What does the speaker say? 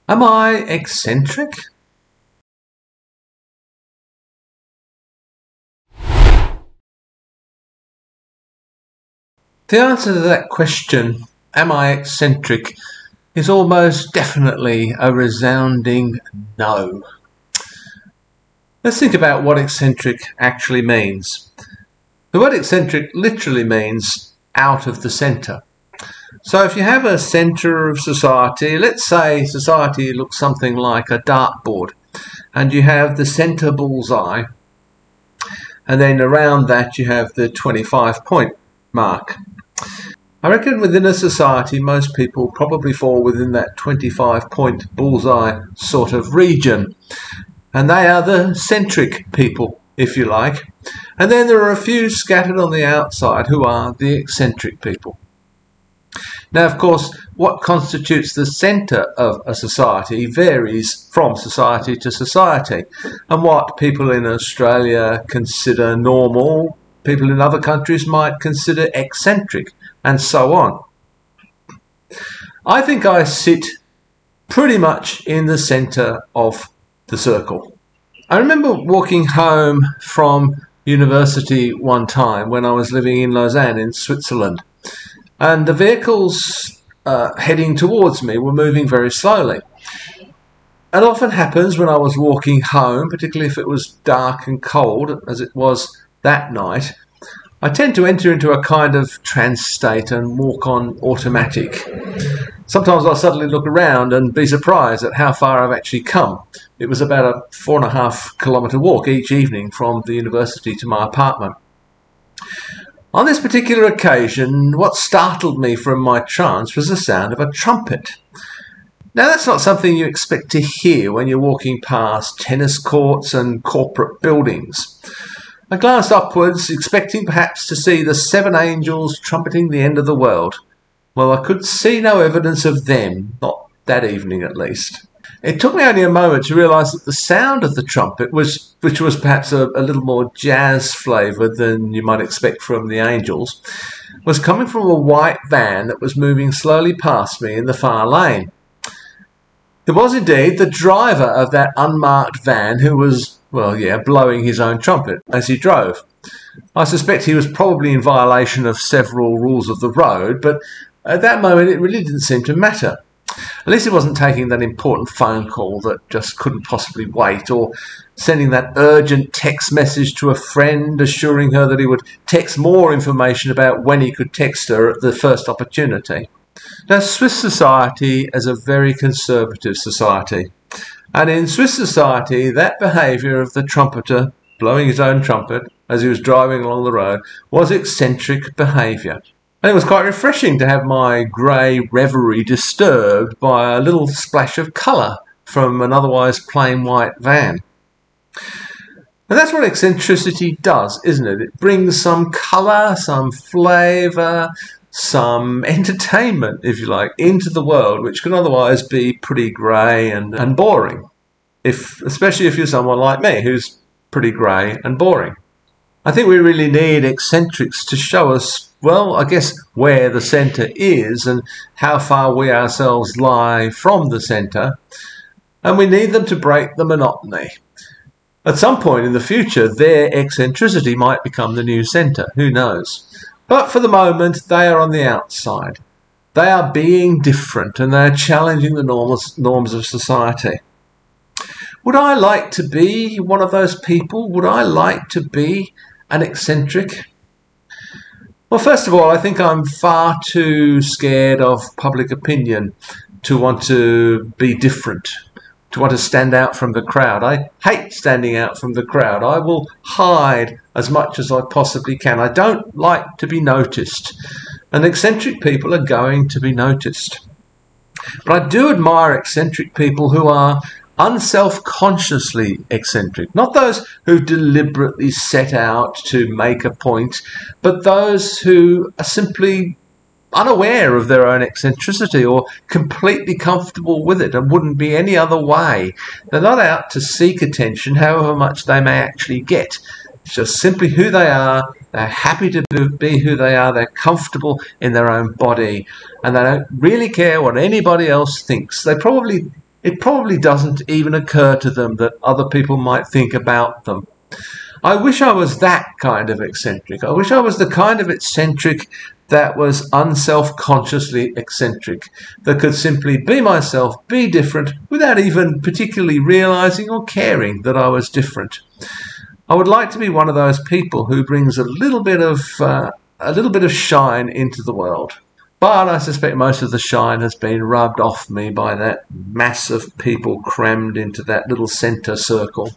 Am I eccentric? The answer to that question, am I eccentric, is almost definitely a resounding no. Let's think about what eccentric actually means. The word eccentric literally means out of the centre. So if you have a centre of society, let's say society looks something like a dartboard, and you have the centre bullseye, and then around that you have the 25-point mark. I reckon within a society most people probably fall within that 25-point bullseye sort of region, and they are the centric people, if you like. And then there are a few scattered on the outside who are the eccentric people. Now, of course, what constitutes the centre of a society varies from society to society, and what people in Australia consider normal, people in other countries might consider eccentric, and so on. I think I sit pretty much in the centre of the circle. I remember walking home from university one time when I was living in Lausanne in Switzerland, and the vehicles heading towards me were moving very slowly. It often happens when I was walking home, particularly if it was dark and cold, as it was that night, I tend to enter into a kind of trance state and walk on automatic. Sometimes I'll suddenly look around and be surprised at how far I've actually come. It was about a 4.5 kilometre walk each evening from the university to my apartment. On this particular occasion, what startled me from my trance was the sound of a trumpet. Now, that's not something you expect to hear when you're walking past tennis courts and corporate buildings. I glanced upwards, expecting perhaps to see the 7 angels trumpeting the end of the world. Well, I could see no evidence of them, not that evening at least. It took me only a moment to realise that the sound of the trumpet, which was perhaps a little more jazz flavoured than you might expect from the angels, was coming from a white van that was moving slowly past me in the far lane. It was indeed the driver of that unmarked van who was, blowing his own trumpet as he drove. I suspect he was probably in violation of several rules of the road, but at that moment it really didn't seem to matter. At least he wasn't taking that important phone call that just couldn't possibly wait, or sending that urgent text message to a friend assuring her that he would text more information about when he could text her at the first opportunity. Now, Swiss society is a very conservative society, and in Swiss society that behaviour of the trumpeter blowing his own trumpet as he was driving along the road was eccentric behaviour. And it was quite refreshing to have my grey reverie disturbed by a little splash of colour from an otherwise plain white van. And that's what eccentricity does, isn't it? It brings some colour, some flavour, some entertainment, if you like, into the world, which can otherwise be pretty grey and boring, especially if you're someone like me who's pretty grey and boring. I think we really need eccentrics to show us, well, I guess where the centre is and how far we ourselves lie from the centre, and we need them to break the monotony. At some point in the future, their eccentricity might become the new centre, who knows? But for the moment, they are on the outside. They are being different, and they are challenging the norms of society. Would I like to be one of those people? Would I like to be an eccentric? Well, first of all, I think I'm far too scared of public opinion to want to be different, to want to stand out from the crowd. I hate standing out from the crowd. I will hide as much as I possibly can. I don't like to be noticed, and eccentric people are going to be noticed. But I do admire eccentric people who are unself-consciously eccentric, not those who deliberately set out to make a point, but those who are simply unaware of their own eccentricity or completely comfortable with it and wouldn't be any other way. They're not out to seek attention, however much they may actually get. It's just simply who they are. They're happy to be who they are. They're comfortable in their own body, and they don't really care what anybody else thinks. They probably it probably doesn't even occur to them that other people might think about them. I wish I was that kind of eccentric. I wish I was the kind of eccentric that was unself-consciously eccentric, that could simply be myself, be different, without even particularly realizing or caring that I was different. I would like to be one of those people who brings a little bit of shine into the world. But I suspect most of the shine has been rubbed off me by that mass of people crammed into that little centre circle.